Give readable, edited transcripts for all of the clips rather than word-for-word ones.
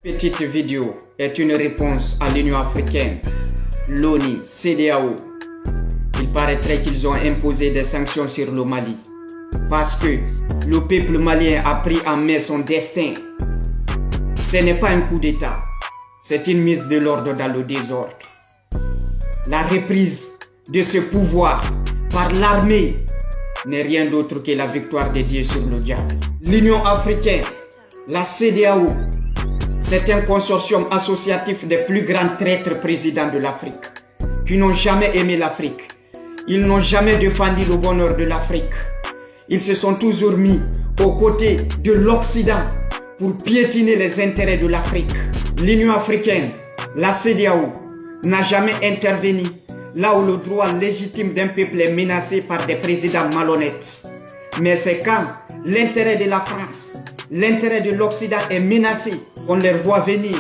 Petite vidéo est une réponse à l'Union africaine, l'ONU, CEDEAO. Il paraîtrait qu'ils ont imposé des sanctions sur le Mali parce que le peuple malien a pris en main son destin. Ce n'est pas un coup d'État, c'est une mise de l'ordre dans le désordre. La reprise de ce pouvoir par l'armée n'est rien d'autre que la victoire de Dieu sur le diable. L'Union africaine, la CEDEAO, c'est un consortium associatif des plus grands traîtres présidents de l'Afrique, qui n'ont jamais aimé l'Afrique. Ils n'ont jamais défendu le bonheur de l'Afrique. Ils se sont toujours mis aux côtés de l'Occident pour piétiner les intérêts de l'Afrique. L'Union africaine, la CEDEAO, n'a jamais intervenu là où le droit légitime d'un peuple est menacé par des présidents malhonnêtes. Mais c'est quand l'intérêt de la France, l'intérêt de l'Occident est menacé qu'on les voit venir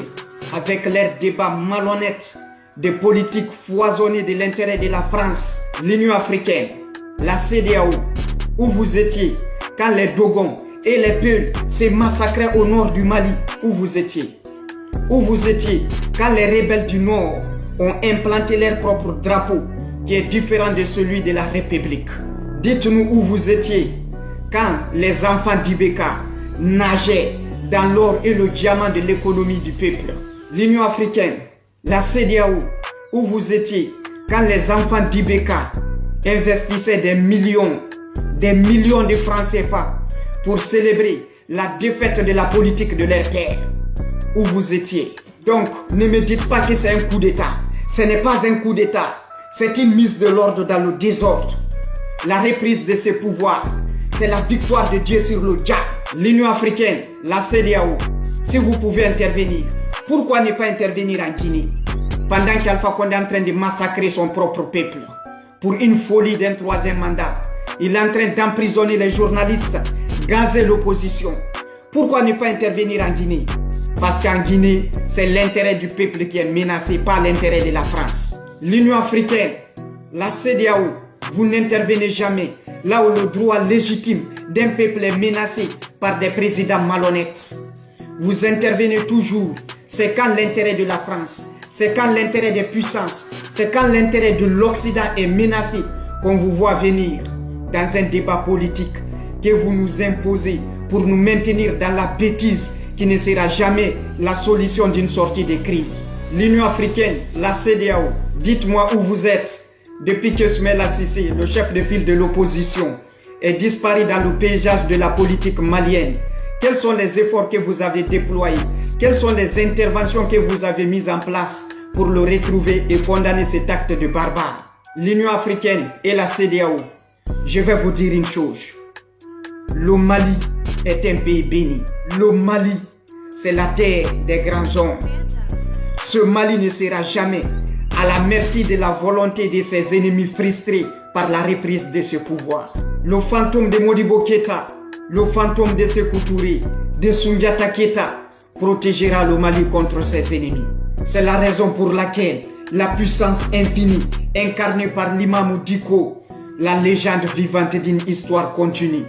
avec leurs débats malhonnêtes de politiques foisonnées de l'intérêt de la France. L'Union africaine, la CEDEAO, où vous étiez quand les Dogons et les Peuls se massacraient au nord du Mali, où vous étiez? Où vous étiez quand les rebelles du Nord ont implanté leur propre drapeau qui est différent de celui de la République? Dites-nous où vous étiez quand les enfants d'Ibeka nageaient dans l'or et le diamant de l'économie du peuple. L'Union africaine, la CEDEAO, où vous étiez quand les enfants d'Ibeka investissaient des millions de francs CFA pour célébrer la défaite de la politique de leur père. Où vous étiez? Donc, ne me dites pas que c'est un coup d'État. Ce n'est pas un coup d'État. C'est une mise de l'ordre dans le désordre. La reprise de ce pouvoir, c'est la victoire de Dieu sur le diable. L'Union africaine, la CEDEAO, si vous pouvez intervenir, pourquoi ne pas intervenir en Guinée? Pendant qu'Alpha Condé est en train de massacrer son propre peuple pour une folie d'un troisième mandat. Il est en train d'emprisonner les journalistes, gazer l'opposition. Pourquoi ne pas intervenir en Guinée? Parce qu'en Guinée, c'est l'intérêt du peuple qui est menacé, pas l'intérêt de la France. L'Union africaine, la CEDEAO, vous n'intervenez jamais là où le droit légitime d'un peuple est menacé par des présidents malhonnêtes. Vous intervenez toujours, c'est quand l'intérêt de la France, c'est quand l'intérêt des puissances, c'est quand l'intérêt de l'Occident est menacé qu'on vous voit venir dans un débat politique que vous nous imposez pour nous maintenir dans la bêtise qui ne sera jamais la solution d'une sortie de crise. L'Union africaine, la CEDEAO, dites-moi où vous êtes depuis que Soumaïla Cissé, le chef de file de l'opposition, est disparu dans le paysage de la politique malienne. Quels sont les efforts que vous avez déployés? Quelles sont les interventions que vous avez mises en place pour le retrouver et condamner cet acte de barbare? L'Union africaine et la CEDEAO, je vais vous dire une chose. Le Mali est un pays béni. Le Mali, c'est la terre des grands hommes. Ce Mali ne sera jamais à la merci de la volonté de ses ennemis frustrés par la reprise de ce pouvoir. Le fantôme de Modibo Keïta, le fantôme de Sékou Touré, de Soundiata Keïta protégera le Mali contre ses ennemis. C'est la raison pour laquelle la puissance infinie incarnée par l'imam Diko, la légende vivante d'une histoire continue,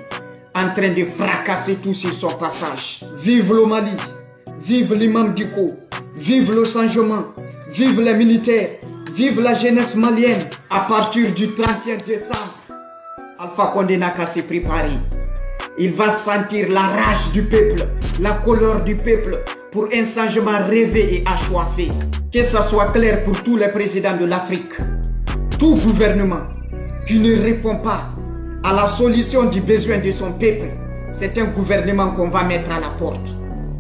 en train de fracasser tout sur son passage. Vive le Mali, vive l'imam Diko, vive le changement, vive les militaires, vive la jeunesse malienne. À partir du 31 décembre, Alpha Condé n'a qu'à se préparer. Il va sentir la rage du peuple, la colère du peuple pour un changement rêvé et assoiffé. Que ça soit clair pour tous les présidents de l'Afrique. Tout gouvernement qui ne répond pas à la solution du besoin de son peuple, c'est un gouvernement qu'on va mettre à la porte.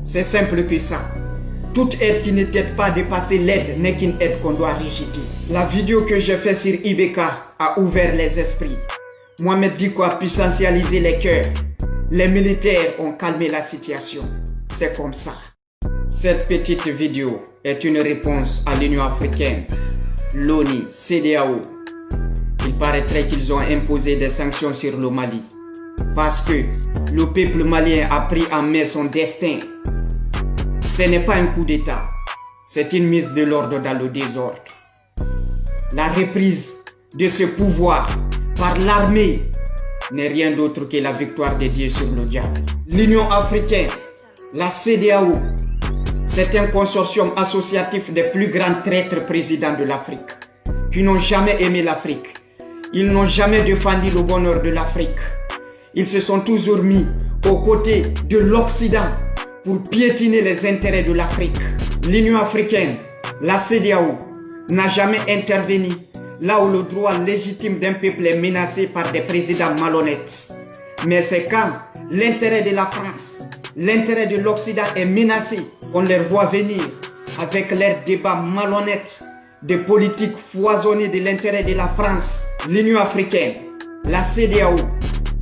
C'est simple que ça. Toute aide qui ne t'aide pas à dépasser l'aide n'est qu'une aide qu'on doit rejeter. La vidéo que j'ai faite sur Ibeka a ouvert les esprits. Mohamed Diko a puissentialisé les cœurs. Les militaires ont calmé la situation. C'est comme ça. Cette petite vidéo est une réponse à l'Union africaine, l'ONU, CEDEAO. Il paraîtrait qu'ils ont imposé des sanctions sur le Mali parce que le peuple malien a pris en main son destin. Ce n'est pas un coup d'État, c'est une mise de l'ordre dans le désordre. La reprise de ce pouvoir par l'armée n'est rien d'autre que la victoire de Dieu sur le diable. L'Union africaine, la CEDEAO, C'est un consortium associatif des plus grands traîtres présidents de l'Afrique, qui n'ont jamais aimé l'Afrique. Ils n'ont jamais défendu le bonheur de l'Afrique. Ils se sont toujours mis aux côtés de l'Occident pour piétiner les intérêts de l'Afrique. L'Union africaine, la CEDEAO, n'a jamais intervenu là où le droit légitime d'un peuple est menacé par des présidents malhonnêtes. Mais c'est quand l'intérêt de la France, l'intérêt de l'Occident est menacé qu'on les voit venir avec leurs débats malhonnêtes, des politiques foisonnées de l'intérêt de la France, l'Union africaine, la CEDEAO,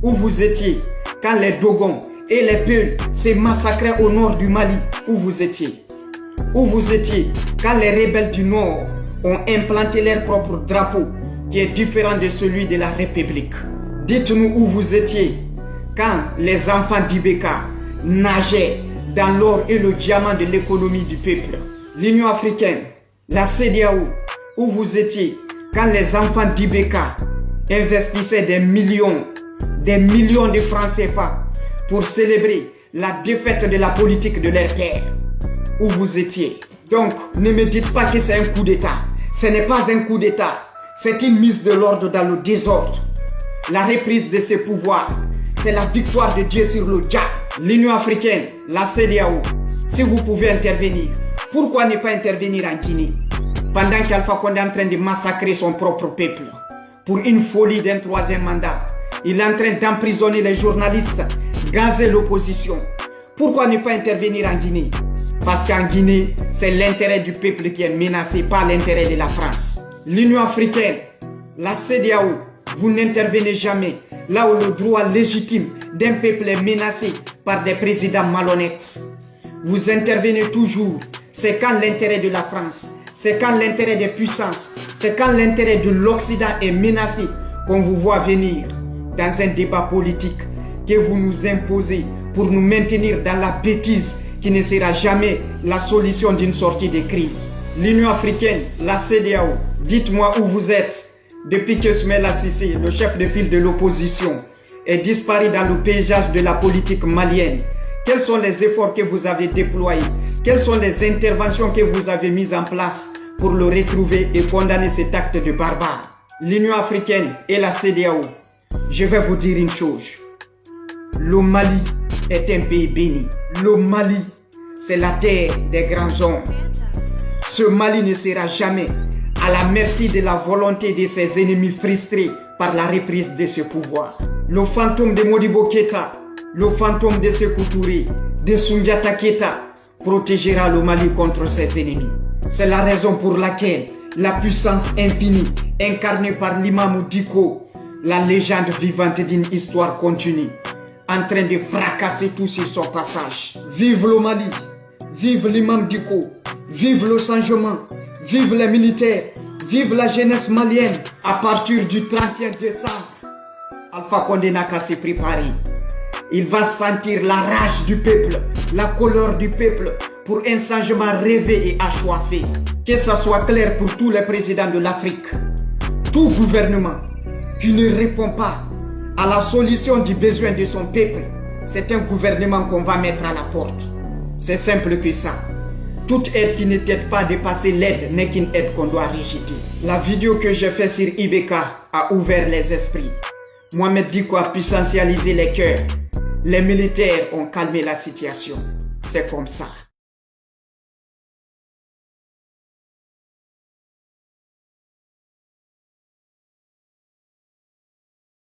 où vous étiez quand les Dogons et les Peuls se massacraient au nord du Mali, où vous étiez. Où vous étiez quand les rebelles du Nord ont implanté leur propre drapeau qui est différent de celui de la République. Dites-nous où vous étiez quand les enfants d'Ibeka nageaient dans l'or et le diamant de l'économie du peuple. L'Union africaine, la CEDEAO, où vous étiez quand les enfants d'Ibeka investissaient des millions de francs CFA pour célébrer la défaite de la politique de leur père. Où vous étiez. Donc, ne me dites pas que c'est un coup d'État. Ce n'est pas un coup d'État. C'est une mise de l'ordre dans le désordre. La reprise de ses pouvoirs, c'est la victoire de Dieu sur le diable. L'Union africaine, la CEDEAO, si vous pouvez intervenir, pourquoi ne pas intervenir en Guinée pendant qu'Alpha Condé est en train de massacrer son propre peuple pour une folie d'un troisième mandat? Il est en train d'emprisonner les journalistes, gazer l'opposition. Pourquoi ne pas intervenir en Guinée? Parce qu'en Guinée, c'est l'intérêt du peuple qui est menacé, pas l'intérêt de la France. L'Union africaine, la CEDEAO, vous n'intervenez jamais là où le droit légitime d'un peuple est menacé par des présidents malhonnêtes. Vous intervenez toujours, c'est quand l'intérêt de la France, c'est quand l'intérêt des puissances, c'est quand l'intérêt de l'Occident est menacé qu'on vous voit venir dans un débat politique que vous nous imposez pour nous maintenir dans la bêtise qui ne sera jamais la solution d'une sortie de crise. L'Union africaine, la CEDEAO, dites-moi où vous êtes depuis que Soumaïla Cissé, le chef de file de l'opposition, est disparu dans le paysage de la politique malienne. Quels sont les efforts que vous avez déployés? Quelles sont les interventions que vous avez mises en place pour le retrouver et condamner cet acte de barbare? L'Union africaine et la CEDEAO, je vais vous dire une chose. Le Mali est un pays béni. Le Mali, c'est la terre des grands hommes. Ce Mali ne sera jamais à la merci de la volonté de ses ennemis frustrés par la reprise de ce pouvoir. Le fantôme de Modibo Keïta, le fantôme de Sékou Touré, de Soundiata Keïta protégera le Mali contre ses ennemis. C'est la raison pour laquelle la puissance infinie incarnée par l'imam Diko, la légende vivante d'une histoire continue, en train de fracasser tout sur son passage. Vive le Mali, vive l'imam Diko, vive le changement, vive les militaires, vive la jeunesse malienne. À partir du 31 décembre, Alpha Condé n'a qu'à se préparer. Il va sentir la rage du peuple, la colère du peuple pour un changement rêvé et assoiffé. Que ça soit clair pour tous les présidents de l'Afrique. Tout gouvernement qui ne répond pas à la solution du besoin de son peuple, c'est un gouvernement qu'on va mettre à la porte. C'est simple que ça. Toute aide qui ne t'aide pas à dépasser l'aide n'est qu'une aide qu'on doit rejeter. La vidéo que j'ai faite sur Ibeka a ouvert les esprits. Mohamed Diko a puissentialisé les cœurs. Les militaires ont calmé la situation. C'est comme ça.